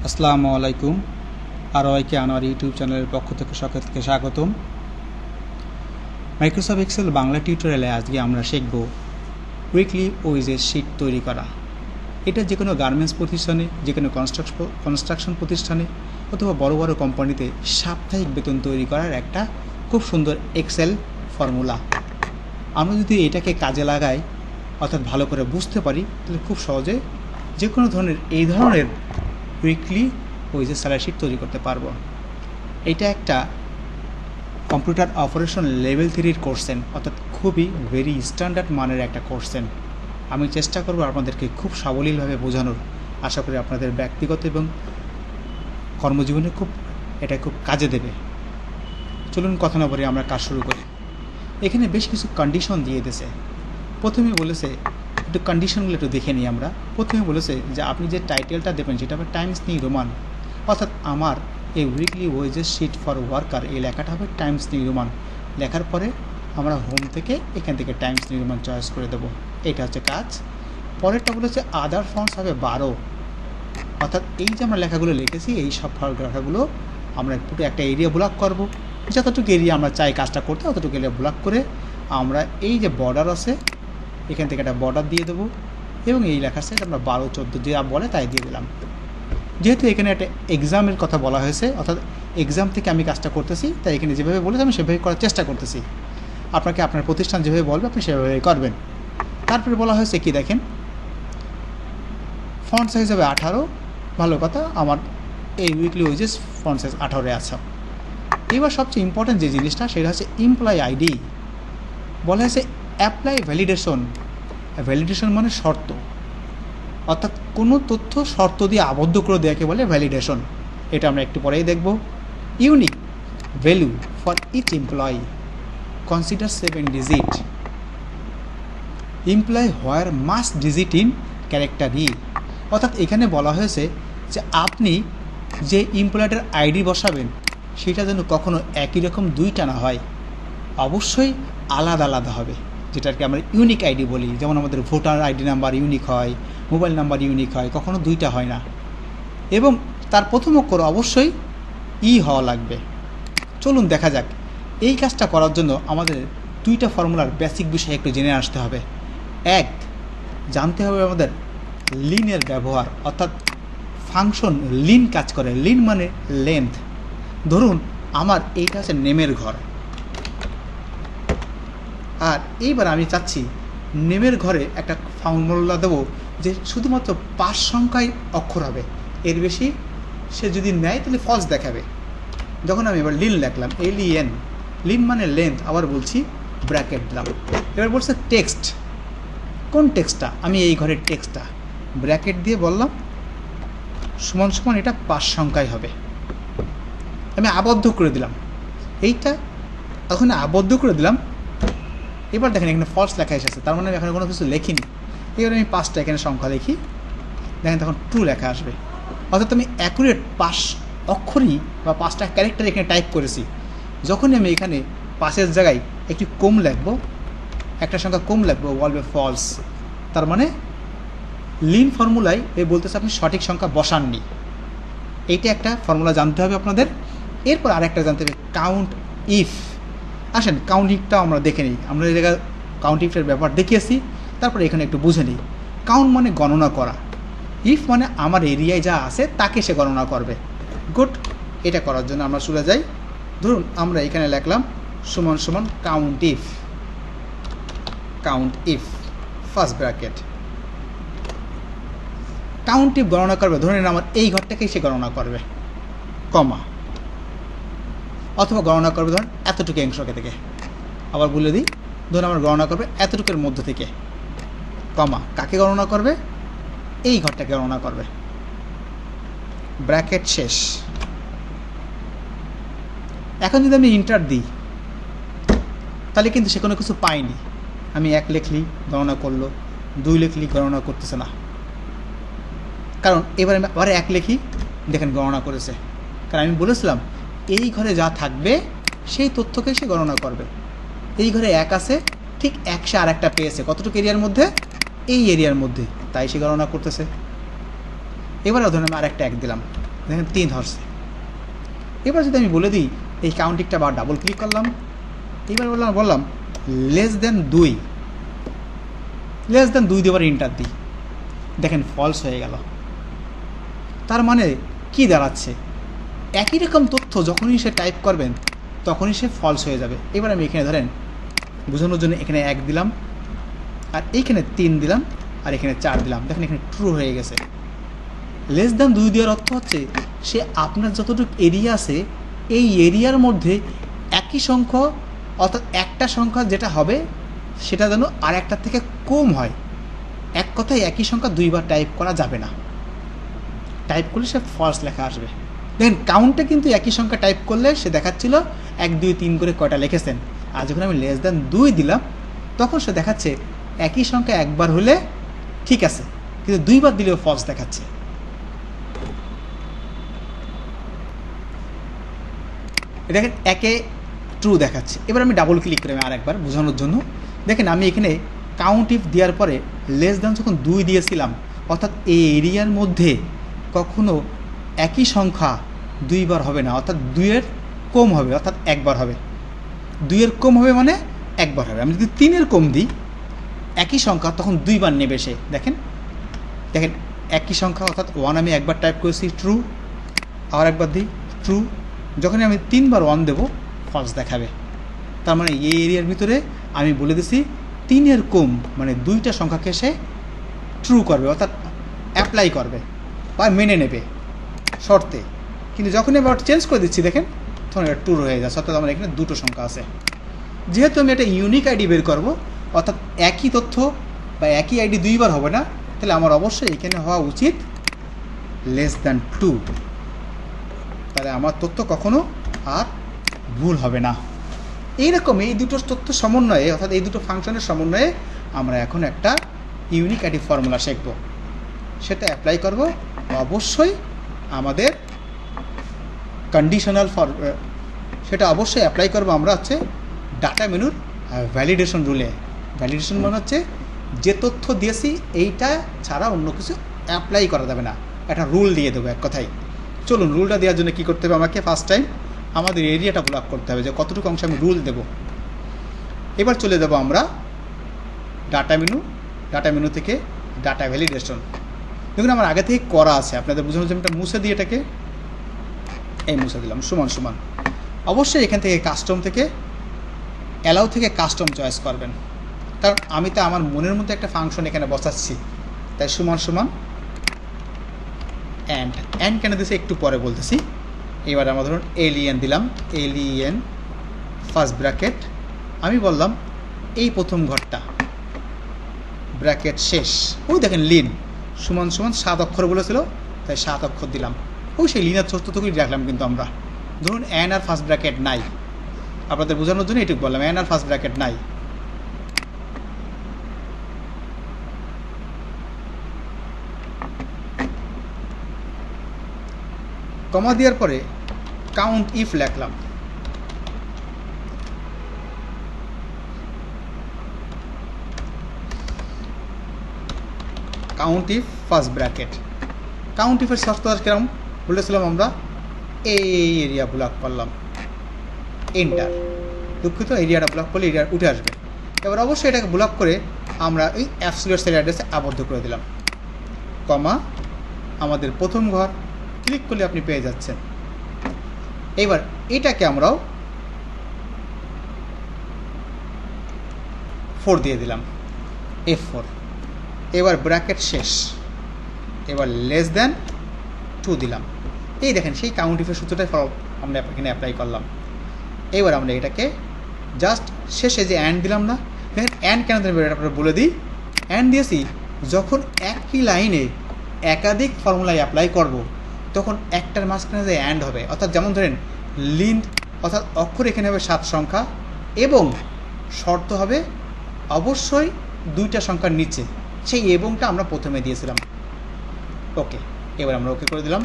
আসসালামু আলাইকুম। আরওয়াইকে আনোয়ার ইউটিউব চ্যানেলের পক্ষ থেকে সকলকে স্বাগতম। মাইক্রোসফট এক্সেল বাংলা টিউটোরিয়ালে আজকে আমরা শিখব উইকলি ওয়েজের শিট তৈরি করা। এটা যে কোনো গার্মেন্টস প্রতিষ্ঠানে, যে কোনো কনস্ট্রাকশন প্রতিষ্ঠানে অথবা বড় বড় কোম্পানিতে সাপ্তাহিক বেতন তৈরি করার একটা খুব সুন্দর এক্সেল ফর্মুলা। আমরা যদি এটাকে কাজে লাগাই অর্থাৎ ভালো করে বুঝতে পারি তাহলে খুব সহজে যে কোনো ধরনের এই ধরনের উইকলি ওয়েজের স্যালারি শিট তৈরি করতে পারবো। এটা একটা কম্পিউটার অপারেশন লেভেল 3-র কোর্সেন, অর্থাৎ খুবই ভেরি স্ট্যান্ডার্ড মানের একটা কোর্সেন। আমি চেষ্টা করব আপনাদেরকে খুব সাবলীলভাবে বোঝানোর। আশা করি আপনাদের ব্যক্তিগত এবং কর্মজীবনে এটা খুব কাজে দেবে। চলুন কথা না বলে আমরা কাজ শুরু করি। এখানে বেশ কিছু কন্ডিশন দিয়ে দিয়েছে। প্রথমে বলেছে একটু কন্ডিশনগুলো একটু দেখে নিই আমরা। প্রথমে বলেছে যে আপনি যে টাইটেলটা দেবেন সেটা হবে টাইমস নিউ রোমান, অর্থাৎ আমার এই weekly wages sheet for worker এই লেখাটা হবে টাইমস নিউ রোমান। লেখার পরে আমরা হোম থেকে এখান থেকে টাইমস নিউ রোমান চয়েস করে দেবো। এটা হচ্ছে কাজ। পরেরটা বলেছে আদার ফন্টস হবে 12, অর্থাৎ এই যে আমরা লেখাগুলো লিখেছি এই সব লেখাগুলো আমরা পুরো একটা এরিয়া ব্লক করব। যতটুকু এরিয়া আমরা চাই কাজটা করতে অতটুকু এরিয়া ব্লক করে আমরা এই যে বর্ডার আছে এখান থেকে একটা বর্ডার দিয়ে দেবো এবং এই লেখার সাইড আমরা 12-14 যা বলে তাই দিয়ে দিলাম। যেহেতু এখানে একটা এক্সামের কথা বলা হয়েছে, অর্থাৎ এক্সাম থেকে আমি কাজটা করতেছি, তাই এখানে যেভাবে বলেছে আমি সেভাবে করার চেষ্টা করতেছি। আপনাকে আপনার প্রতিষ্ঠান যেভাবে বলবে আপনি সেভাবে করবেন। তারপরে বলা হয়েছে কি দেখেন, ফন্ট সাইজ হবে 18। ভালো কথা, আমার এই উইকলি ওয়েজেস ফন্ট সাইজ 18 আছে। এবার সবচেয়ে ইম্পর্টেন্ট যে জিনিসটা সেটা হচ্ছে এমপ্লয়ি আইডি। বলা হয়েছে অ্যাপ্লাই ভ্যালিডেশন। ভ্যালিডেশন মানে শর্ত, অর্থাৎ কোনো তথ্য শর্ত দিয়ে আবদ্ধ করে দেওয়াকে বলে ভ্যালিডেশন। এটা আমরা একটু পরেই দেখব। Unique value for each employee, consider 7 digit. Employee where must digit in character E, অর্থাৎ এখানে বলা হয়েছে যে আপনি যে এমপ্লয়িটার আইডি বসাবেন সেটা যেন কখনো একই রকম দুইটা না হয়, অবশ্যই আলাদা আলাদা হবে, যেটাকে আমরা ইউনিক আইডি বলি। যেমন আমাদের ভোটার আইডি নাম্বার ইউনিক হয়, মোবাইল নাম্বার ইউনিক হয়, কখনো দুইটা হয় না। এবং তার প্রথম অক্ষর অবশ্যই ই হওয়া লাগবে। চলুন দেখা যাক। এই কাজটা করার জন্য আমাদের দুইটা ফর্মুলার বেসিক বিষয় একটু জেনে আসতে হবে। এক, জানতে হবে আমাদের লিনের ব্যবহার, অর্থাৎ ফাংশন লিন কাজ করে। লিন মানে লেন্থ। ধরুন আমার এইটা আছে নেমের ঘর, আর এইবার আমি চাচ্ছি নেমের ঘরে একটা ফর্মুলা দেবো যে শুধুমাত্র 5 সংখ্যায় অক্ষর হবে, এর বেশি সে যদি নেয় তাহলে ফলস দেখাবে। যখন আমি এবার লিন লিখলাম, LEN, লিন মানে লেন্থ, আবার বলছি ব্র্যাকেট দিলাম। এবার বলছে টেক্সট, কোন টেক্সটটা? আমি এই ঘরের টেক্সটটা ব্র্যাকেট দিয়ে বললাম সমান সমান এটা 5 সংখ্যায় হবে। আমি আবদ্ধ করে দিলাম এইটা, এখন আবদ্ধ করে দিলাম। এবার দেখেন এখানে ফলস লেখা এসেছে, তার মানে আমি এখানে কোনো কিছু লেখিনি। এবার আমি 5টা এখানে সংখ্যা লিখি, দেখেন তখন ট্রু লেখা আসবে। অর্থাৎ আমি অ্যাকুরেট 5 অক্ষরই বা 5টা ক্যারেক্টার এখানে টাইপ করেছি। যখনই আমি এখানে 5-এর জায়গায় একটি কম লিখবো, একটা সংখ্যা কম লিখবো, বলবে ফলস। তার মানে লিন ফর্মুলায় এই বলতেছে আপনি সঠিক সংখ্যা বসাননি। এইটা একটা ফর্মুলা জানতে হবে আপনাদের। এরপর আরেকটা জানতে হবে কাউন্ট ইফ। আসেন কাউন্ট ইফটা আমরা দেখে নিই। আমরা এই জায়গায় কাউন্ট ইফের ব্যাপার দেখিয়েছি, তারপরে এখানে একটু বুঝে নিই। কাউন্ট মানে গণনা করা, ইফ মানে আমার এরিয়ায় যা আছে তাকে সে গণনা করবে। গুড। এটা করার জন্য আমরা চলে যাই। ধরুন আমরা এখানে লিখলাম সমান সমান count if, count if first bracket. Count if গণনা করবে, ধরেন আমার এই ঘরটাকেই সে গণনা করবে, কমা, অথবা গণনা করবে ধরেন এতটুকু অংশকে থেকে। আবার বলে দিই, ধরুন আমার গণনা করবে এতটুকুর মধ্য থেকে, কমা, কাকে গণনা করবে? এই ঘরটাকে গণনা করবে, ব্র্যাকেট শেষ। এখন যদি আমি ইন্টার দিই তাহলে কিন্তু সে কোনো কিছু পাইনি। আমি 1 লিখলি গণনা করলো, 2 লিখলি গণনা করতেছে না, কারণ এবার আমি আবার 1 লিখি, দেখেন গণনা করেছে। কারণ আমি বলেছিলাম এই ঘরে যা থাকবে সেই তথ্যকে সে গণনা করবে। এই ঘরে 1 আছে, ঠিক 1 সে আরেকটা পেয়েছে, কতটুকু এরিয়ার মধ্যে? এই এরিয়ার মধ্যে, তাই সে গণনা করতেছে। এবারে ধরুন আমি আরেকটা 1 দিলাম, দেখেন 3 ধরছে। এবার যদি আমি বলে দিই এই কাউন্টিংটা আবার ডাবল ক্লিক করলাম, এবার বললাম লেস দেন 2, দেবার এন্টার দিই, দেখেন ফলস হয়ে গেল। তার মানে কি দাঁড়াচ্ছে, একই রকম তথ্য যখনই সে টাইপ করবেন তখনই সে ফলস হয়ে যাবে। এবার আমি এখানে ধরেন বোঝানোর জন্য এখানে 1 দিলাম, আর এইখানে 3 দিলাম, আর এখানে 4 দিলাম, দেখেন এখানে ট্রু হয়ে গেছে। লেস দ্যান 2 দেওয়ার অর্থ হচ্ছে সে আপনার যতটুকু এরিয়া আছে এই এরিয়ার মধ্যে একই সংখ্যা, অর্থাৎ একটা সংখ্যা যেটা হবে সেটা যেন আর একটার থেকে কম হয়। এক কথায় একই সংখ্যা 2 বার টাইপ করা যাবে না, টাইপ করলে সে ফলস লেখা আসবে। দেখেন কাউন্টে কিন্তু একই সংখ্যা টাইপ করলে সে দেখাচ্ছিল 1 2 3 করে কয়টা লিখেছেন, আর যখন আমি লেস দ্যান 2 দিলাম তখন সে দেখাচ্ছে একই সংখ্যা একবার হলে ঠিক আছে, কিন্তু 2 বার দিলেও ফলস দেখাচ্ছে। দেখেন একে ট্রু দেখাচ্ছে। এবার আমি ডাবল ক্লিক করে আমি আরেকবার বোঝানোর জন্য, দেখেন আমি এখানে কাউন্ট ইফ দেওয়ার পরে লেস দ্যান যখন 2 দিয়েছিলাম, অর্থাৎ এই এরিয়ার মধ্যে কখনো একই সংখ্যা 2 বার হবে না, অর্থাৎ 2 এর কম হবে, অর্থাৎ একবার হবে। 2 এর কম হবে মানে একবার হবে। আমি যদি 3 এর কম দিই একই সংখ্যা তখন 2 বার নেবে সে। দেখেন একই সংখ্যা, অর্থাৎ 1 আমি একবার টাইপ করেছি ট্রু, আবার একবার দিই ট্রু, যখনই আমি 3 বার 1 দেবো ফলস দেখাবে। তার মানে এই এরিয়ার ভিতরে আমি বলে দিছি 3 এর কম মানে 2টা সংখ্যাকে সে ট্রু করবে, অর্থাৎ অ্যাপ্লাই করবে বা মেনে নেবে শর্তে। কিন্তু যখনই আবার চেঞ্জ করে দিচ্ছি দেখেন তখন এটা ট্রু হয়ে যাচ্ছে, অর্থাৎ আমার এখানে 2টো সংখ্যা আছে। যেহেতু আমি একটা ইউনিক আইডি বের করব, অর্থাৎ একই তথ্য বা একই আইডি 2 বার হবে না, তাহলে আমার অবশ্যই এখানে হওয়া উচিত লেস দ্যান 2, তাহলে আমার তথ্য কখনো আর ভুল হবে না। এইরকম এই দুটো তথ্য সমন্বয়ে, অর্থাৎ এই দুটো ফাংশনের সমন্বয়ে আমরা এখন একটা ইউনিক আইডি ফর্মুলা শিখব, সেটা অ্যাপ্লাই করব অবশ্যই আমাদের কন্ডিশনাল সেটা অবশ্যই অ্যাপ্লাই করব আমরা হচ্ছে ডাটা মেনুর ভ্যালিডেশন রুলে। ভ্যালিডেশন মানে হচ্ছে যে তথ্য দিয়েছি এইটা ছাড়া অন্য কিছু অ্যাপ্লাই করা যাবে না, একটা রুল দিয়ে দেবো এক কথায়। চলুন রুলটা দেওয়ার জন্য কী করতে হবে, আমাকে ফার্স্ট টাইম আমাদের এরিয়াটা ব্লক করতে হবে যে কতটুকু অংশে আমি রুল দেব। এবার চলে যাব আমরা ডাটা মেনু থেকে ডাটা ভ্যালিডেশন। দেখুন আমার আগে থেকে করা আছে, আপনাদের বোঝানোর জন্য একটা মুছে দিয়ে এটাকে এই মুছে দিলাম সমান। অবশ্যই এখান থেকে কাস্টম থেকে অ্যালাউ থেকে কাস্টম চয়েস করবেন, কারণ আমি তো আমার মনের মধ্যে একটা ফাংশন এখানে বসাচ্ছি, তাই সমান অ্যান্ড কেন দিয়েছি একটু পরে বলতেছি। এবার আমরা ধরুন এলিয়েন দিলাম, এলিয়েন ফার্স্ট ব্র্যাকেট, আমি বললাম এই প্রথম ঘরটা ব্র্যাকেট শেষ, ওই দেখেন লিন সমান 7 অক্ষর বলেছিল তাই 7 অক্ষর দিলাম, ওই সেই লিনের তথ্যটুকুই রাখলাম। কিন্তু আমরা ধরুন অ্যান আর ফার্স্ট ব্র্যাকেট নাই, আপনাদের বোঝানোর জন্য এটুকু বললাম অ্যান আর ফার্স্ট ব্র্যাকেট নাই। কমা দেওয়ার পরে কাউন্ট ইফ লিখলাম, count if first bracket. Count ইফের শর্ত কিরকম বলেছিলাম আমরা, এই এরিয়া ব্লক করলাম, এন্টার, দুঃখিত এরিয়াটা ব্লক করলে এরিয়া উঠে আসবে। এবার অবশ্যই এটাকে ব্লক করে আমরা এই অ্যাবসলিউট সেল অ্যাড্রেসে আবদ্ধ করে দিলাম, কমা আমাদের প্রথম ঘর, ক্লিক করলে আপনি পেয়ে যাচ্ছেন। এবার এটাকে আমরাও 4 দিয়ে দিলাম, F4। এবার ব্র্যাকেট শেষ, এবার লেস দ্যান 2 দিলাম। এই দেখেন সেই কাউন্ট ইফের সূত্রটাই আমরা এখানে অ্যাপ্লাই করলাম। এবার আমরা এটাকে জাস্ট শেষে যে অ্যান্ড দিলাম না, দেখেন অ্যান্ড কেন দেবেন এটা আপনারা বলে দিই। অ্যান্ড দিয়েছি যখন একই লাইনে একাধিক ফর্মুলায় অ্যাপ্লাই করব তখন একটার মাঝখানে যে অ্যান্ড হবে, অর্থাৎ যেমন ধরেন লিন, অর্থাৎ অক্ষর এখানে হবে 7 সংখ্যা এবং শর্ত হবে অবশ্যই 2টা সংখ্যার নিচে, সেই এবংটা আমরা প্রথমে দিয়েছিলাম। ওকে, এবার আমরা ওকে করে দিলাম।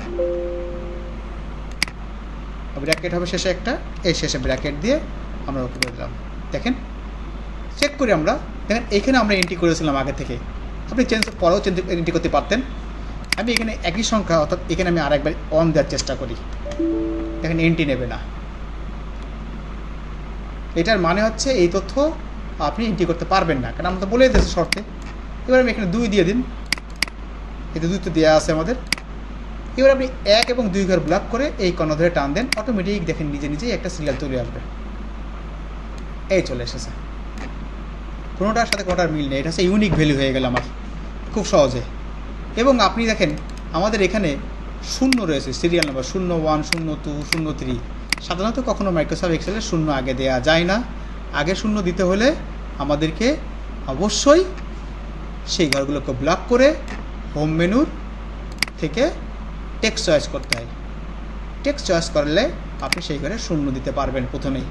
ব্র্যাকেট হবে শেষে একটা, এই শেষে ব্র্যাকেট দিয়ে আমরা ওকে করে দিলাম। দেখেন চেক করি আমরা, দেখেন এখানে আমরা এন্ট্রি করেছিলাম আগে থেকে, আপনি পরেও এন্ট্রি করতে পারতেন। আমি এখানে একই সংখ্যা, অর্থাৎ এখানে আমি আরেকবার অন দেওয়ার চেষ্টা করি, দেখেন এন্ট্রি নেবে না। এটার মানে হচ্ছে এই তথ্য আপনি এন্ট্রি করতে পারবেন না, কারণ আমরা তো বলে দিয়েছি শর্তে। এবার আমি এখানে 2 দিয়ে দিন, এতে 2 তো দেওয়া আছে আমাদের। এবার আপনি 1 এবং 2 ঘর ব্লক করে এই কর্ণ ধরে টান দেন, অটোমেটিক দেখেন নিজে নিজেই একটা সিরিয়াল চলে আসবে। এই চলে এসেছে, কোনোটার সাথে কোনোটার মিল নেই, এটা হচ্ছে ইউনিক ভ্যালু হয়ে গেল আমার খুব সহজে। এবং আপনি দেখেন আমাদের এখানে 0 রয়েছে, সিরিয়াল নাম্বার 01, 02, 03। সাধারণত কখনো মাইক্রোসফট এক্সেলে 0 আগে দেওয়া যায় না। আগে 0 দিতে হলে আমাদেরকে অবশ্যই সেই ঘরগুলোকে ব্লক করে হোম মেনুর থেকে টেক্সট চয়েস করতে হয়। টেক্সট চয়েস করলে আপনি সেই ঘরে 0 দিতে পারবেন প্রথমেই।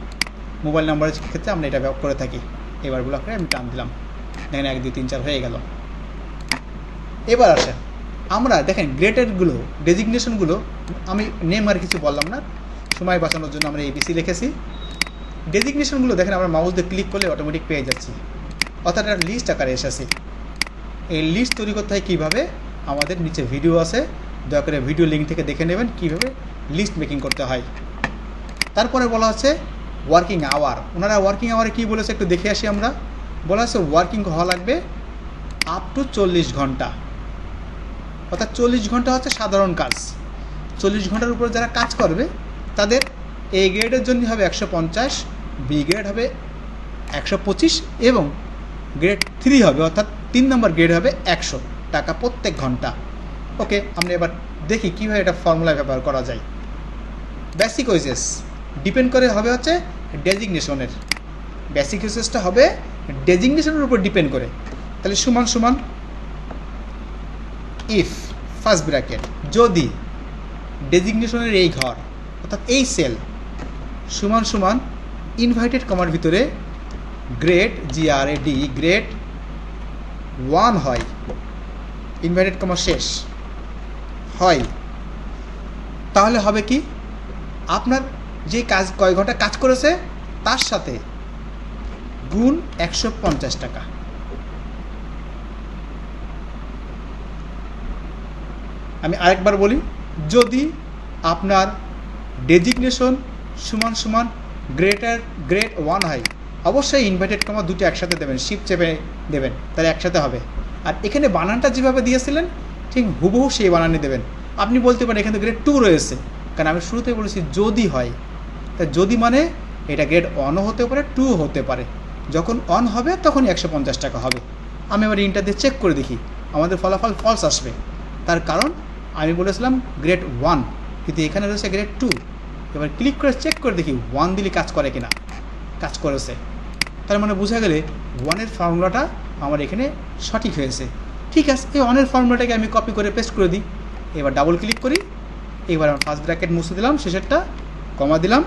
মোবাইল নাম্বারের ক্ষেত্রে আমরা এটা ব্যবহার করে থাকি। এবার ব্লক করে আমি টান দিলাম, দেখেন 1, 2, 3, 4 হয়ে গেল। এবার আসেন আমরা দেখেন গ্রেডেরগুলো, ডেজিগনেশনগুলো, আমি নেম আর কিছু বললাম না, সময় বাঁচানোর জন্য আমরা ABC লিখেছি। ডেজিগনেশনগুলো দেখেন আমরা মাউস দিয়ে ক্লিক করলে অটোমেটিক পেয়ে যাচ্ছি, অর্থাৎ একটা লিস্ট আকারে এসেছে। এই লিস্ট তৈরি করতে হয় কীভাবে, আমাদের নিচে ভিডিও আছে, দয়া করে ভিডিও লিঙ্ক থেকে দেখে নেবেন কীভাবে লিস্ট মেকিং করতে হয়। তারপরে বলা হচ্ছে ওয়ার্কিং আওয়ার। ওনারা ওয়ার্কিং আওয়ারে কী বলেছে একটু দেখে আসি আমরা। বলা হচ্ছে ওয়ার্কিং হওয়া লাগবে আপ টু 40 ঘন্টা, অর্থাৎ 40 ঘন্টা হচ্ছে সাধারণ কাজ। 40 ঘন্টার উপর যারা কাজ করবে তাদের এ গ্রেডের জন্য হবে 150, বি গ্রেড হবে 125 এবং গ্রেড 3 হবে, অর্থাৎ 3 নম্বর গ্রেড হবে 100 টাকা প্রত্যেক ঘন্টা। ওকে, আমরা এবার দেখি কীভাবে এটা ফর্মুলায় ব্যবহার করা যায়। বেসিক ওয়েজেস ডিপেন্ড করে হবে হচ্ছে ডেজিগনেশনের, বেসিক ওয়েজেসটা হবে ডেজিগনেশনের উপর ডিপেন্ড করে। তাহলে সমান সমান ইফ ফার্স্ট ব্র্যাকেট যদি ডেজিগনেশনের এই ঘর অর্থাৎ এই সেল সমান সমান ইনভার্টেড কমার ভিতরে গ্রেড GRAD গ্রেড 1 হয়, ইনভার্টেড কমা শেষ হয়, তাহলে হবে কি আপনার যে কাজ কয় ঘন্টা কাজ করেছে তার সাথে গুণ 150 টাকা। আমি আরেকবার বলি, যদি আপনার ডেজিগনেশন সমান সমান গ্রেড 1 হয়, অবশ্যই ইনভার্টেড কমা দুটো একসাথে দেবেন, শিফট চেপে দেবেন, তাহলে একসাথে হবে। আর এখানে বানানটা যেভাবে দিয়েছিলেন ঠিক হুবহু সেই বানানই দেবেন। আপনি বলতে পারেন এখানে গ্রেড 2 রয়েছে, কারণ আমি শুরুতেই বলেছি যদি হয়, তাই যদি মানে এটা গ্রেড 1ও হতে পারে 2 হতে পারে। যখন অন হবে তখনই 150 টাকা হবে। আমি এবার ইন্টার দিয়ে চেক করে দেখি, আমাদের ফলাফল ফলস আসবে। তার কারণ আমি বলেছিলাম গ্রেড 1, কিন্তু এখানে রয়েছে গ্রেড 2। এবার ক্লিক করে চেক করে দেখি 1 দিলে কাজ করে কিনা, কাজ করেছে। তার মানে বোঝা গেলে 1-এর ফর্মুলাটা আমার এখানে সঠিক হয়েছে। ঠিক আছে, এই 1-এর ফর্মুলাটাকে আমি কপি করে পেস্ট করে দিই। এবার ডাবল ক্লিক করি, এবার আমি ফার্স্ট ব্র্যাকেট মুছে দিলাম, শেষেরটা কমা দিলাম।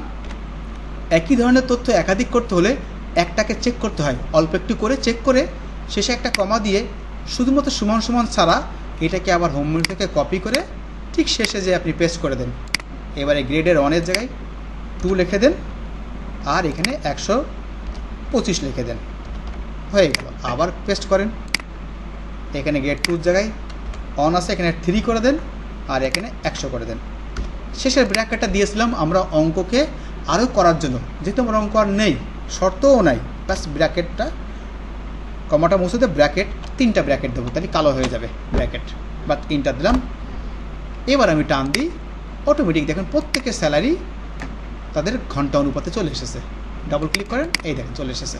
একই ধরনের তথ্য একাধিক করতে হলে একটাকে চেক করতে হয়, অল্প একটু করে চেক করে শেষে একটা কমা দিয়ে শুধুমাত্র সমান সমান ছাড়া এটাকে আবার হোম মেনু থেকে কপি করে ঠিক শেষে যে আপনি পেস্ট করে দেন। এবারে গ্রেডের 1-এর জায়গায় 2 লিখে দেন আর এখানে 125 লিখে দেন, হয়ে গেল। আবার পেস্ট করেন, এখানে গ্রেড 2-র জায়গায় 1 আছে, এখানে 3 করে দেন আর এখানে 100 করে দেন। শেষের ব্র্যাকেটটা দিয়েছিলাম আমরা অঙ্ককে আরও করার জন্য, যেহেতু আমার অঙ্ক আর নেই, শর্তও নাই, প্লাস ব্র্যাকেটটা কমাটা মুছে দিয়ে ব্র্যাকেট 3টা ব্র্যাকেট দেবো, তাহলে কালো হয়ে যাবে ব্র্যাকেট, বা 3টা দিলাম। এবার আমি টান দিই, অটোমেটিক দেখেন প্রত্যেকের স্যালারি তাদের ঘন্টা অনুপাতে চলে এসেছে। ডাবল ক্লিক করেন, এই দেখেন চলে এসেছে।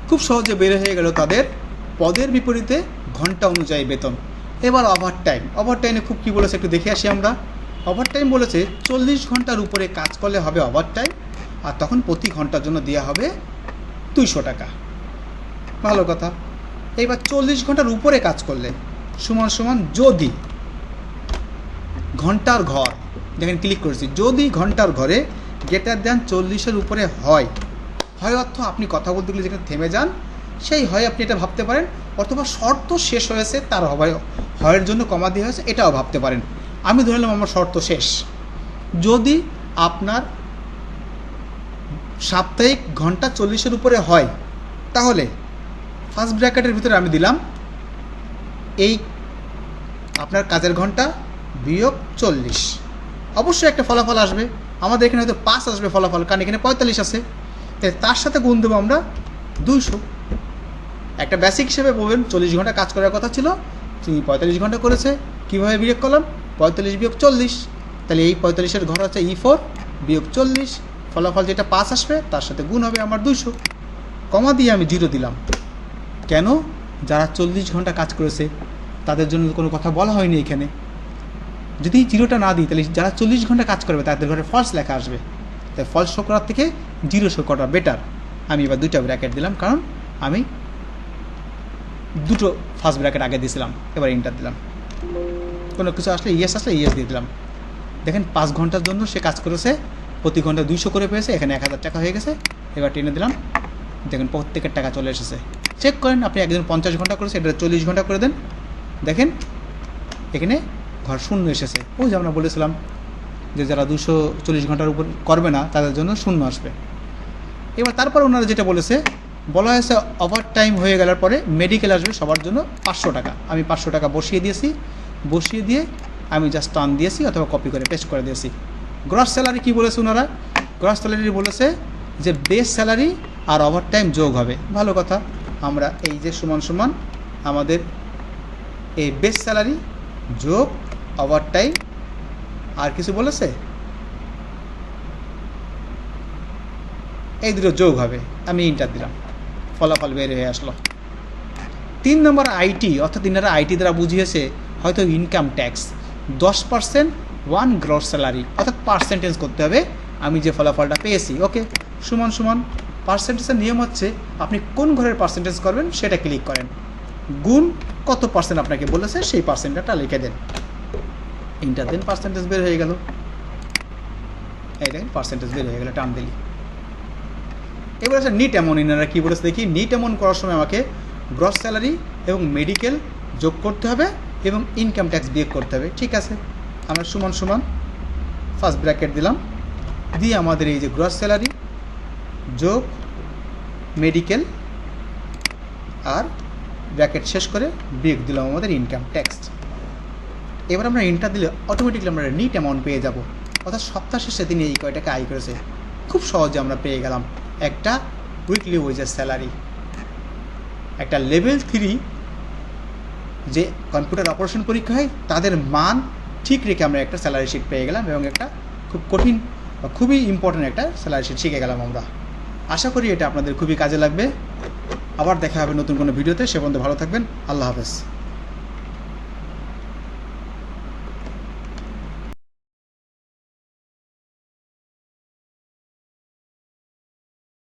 খুব সহজে বের হয়ে গেল তাদের পদের বিপরীতে ঘন্টা অনুযায়ী বেতন। এবার ওভারটাইম, ওভারটাইমে খুব কী বলেছে একটু দেখে আসি আমরা। ওভারটাইম বলেছে 40 ঘন্টার উপরে কাজ করলে হবে ওভারটাইম, আর তখন প্রতি ঘন্টার জন্য দেওয়া হবে 200 টাকা। ভালো কথা। এইবার 40 ঘন্টার উপরে কাজ করলে সমান সমান যদি ঘন্টার ঘর, দেখেন ক্লিক করেছি, যদি ঘন্টার ঘরে গ্রেটার দ্যান 40-এর উপরে হয়, হয় অর্থ আপনি কথা বলতে গেলে যেখানে থেমে যান সেই হয় আপনি এটা ভাবতে পারেন, অথবা শর্ত শেষ হয়েছে তার হয়ের জন্য কমা দিয়ে হয়েছে এটাও ভাবতে পারেন। আমি ধরে নিলাম আমার শর্ত শেষ। যদি আপনার সাপ্তাহিক ঘন্টা 40-এর উপরে হয়, তাহলে ফার্স্ট ব্র্যাকেটের ভিতরে আমি দিলাম এই আপনার কাজের ঘন্টা বিয়োগ 40, অবশ্যই একটা ফলাফল আসবে। আমাদের এখানে হয়তো 5 আসবে ফলাফল, কারণ এখানে 45 আছে, তাই তার সাথে গুণ দেবো আমরা 200। একটা বেসিক হিসেবে বলবেন 40 ঘন্টা কাজ করার কথা ছিল, তিনি 45 ঘন্টা করেছে। কীভাবে বিয়োগ করলাম? 45 বিয়োগ 40, তাহলে এই 45-এর ঘর হচ্ছে E4 বিয়োগ 40, ফলাফল যেটা 5 আসবে তার সাথে গুণ হবে আমার 200, কমা দিয়ে আমি 0 দিলাম। কেন? যারা 40 ঘন্টা কাজ করেছে তাদের জন্য কোনো কথা বলা হয়নি এখানে। যদি 0টা না দিই তাহলে যারা 40 ঘন্টা কাজ করবে তাদের ঘরে ফলস লেখা আসবে, তাই ফলস শো করার থেকে 0 শো করা বেটার। আমি এবার 2টা ব্র্যাকেট দিলাম, কারণ আমি 2টো ফার্স্ট ব্র্যাকেট আগে দিয়েছিলাম, এবার এন্টার দিলাম। কোনো কিছু আসলে ইয়েস আসলে ইয়েস দিয়ে দিলাম। দেখেন 5 ঘন্টার জন্য সে কাজ করেছে, প্রতি ঘন্টা 200 করে পেয়েছে, এখানে 1000 টাকা হয়ে গেছে। এবার টেনে দিলাম, দেখেন প্রত্যেকের টাকা চলে এসেছে। চেক করেন, আপনি একজন 50 ঘন্টা করেছে, এটা 40 ঘন্টা করে দেন, দেখেন এখানে ঘর শূন্য এসেছে। ওই যে আমরা বলেছিলাম যে যারা 240 ঘন্টার উপর করবে না তাদের জন্য শূন্য আসবে। এবার তারপর ওনারা যেটা বলা হয়েছে ওভার টাইম হয়ে গেলার পরে মেডিকেল আসবে সবার জন্য 500 টাকা। আমি 500 টাকা বসিয়ে দিয়েছি, বসিয়ে দিয়ে আমি জাস্ট টান দিয়েছি অথবা কপি করে পেস্ট করে দিয়েছি। গ্রস স্যালারি কী বলেছে ওনারা? গ্রস স্যালারি বলেছে যে বেস স্যালারি আর ওভার টাইম যোগ হবে। ভালো কথা, আমরা এই যে সমান সমান আমাদের এই বেস স্যালারি যোগ ওভার টাইম, আর কিছু বলেছে, এই দুটো যোগ হবে। আমি ইন্টার দিলাম, ফলাফল বের হয়ে আসলো। 3 নম্বর আইটি, অর্থাৎ ইনারা আইটি দ্বারা বুঝিয়েছে হয়তো ইনকাম ট্যাক্স 10% 1 গ্রস স্যালারি, অর্থাৎ পার্সেন্টেজ করতে হবে আমি যে ফলাফলটা পেয়েছি। ওকে, সমান সমান পার্সেন্টেজের নিয়ম হচ্ছে আপনি কোন ঘরের পার্সেন্টেজ করবেন সেটা ক্লিক করেন, গুণ কত পার্সেন্ট আপনাকে বলেছে সেই পার্সেন্টটা লিখে দেন, ইন্টার দেন, পার্সেন্টেজ বের হয়ে গেল। এই দেখেন পার্সেন্টেজ বের হয়ে গেল, টান দিলি। এবার আছে নিট অ্যামাউন্ট। ইনারা কী বলেছে দেখি, নিট অ্যামাউন্ট করার সময় আমাকে গ্রস স্যালারি এবং মেডিকেল যোগ করতে হবে এবং ইনকাম ট্যাক্স বিয়োগ করতে হবে। ঠিক আছে, আমরা সমান সমান ফার্স্ট ব্র্যাকেট দিলাম, দিয়ে আমাদের এই যে গ্রস স্যালারি যোগ মেডিকেল আর ব্র্যাকেট শেষ করে বিয়োগ দিলাম আমাদের ইনকাম ট্যাক্স। এবার আমরা ইন্টার দিলে অটোমেটিকলি আমরা নিট অ্যামাউন্ট পেয়ে যাব, অর্থাৎ সপ্তাহ শেষে তিনি এই কয় টাকা আয় করেছে। খুব সহজে আমরা পেয়ে গেলাম একটা উইকলি ওয়েজেস স্যালারি। একটা লেভেল 3 যে কম্পিউটার অপারেশন পরীক্ষা হয় তাদের মান ঠিক রেখে আমরা একটা স্যালারি শিট পেয়ে গেলাম এবং একটা খুব কঠিন বা খুবই ইম্পর্ট্যান্ট একটা স্যালারি শিট শিখে গেলাম আমরা। আশা করি এটা আপনাদের খুবই কাজে লাগবে। আবার দেখা হবে নতুন কোনো ভিডিওতে, সে পর্যন্ত ভালো থাকবেন। আল্লাহ হাফেজ।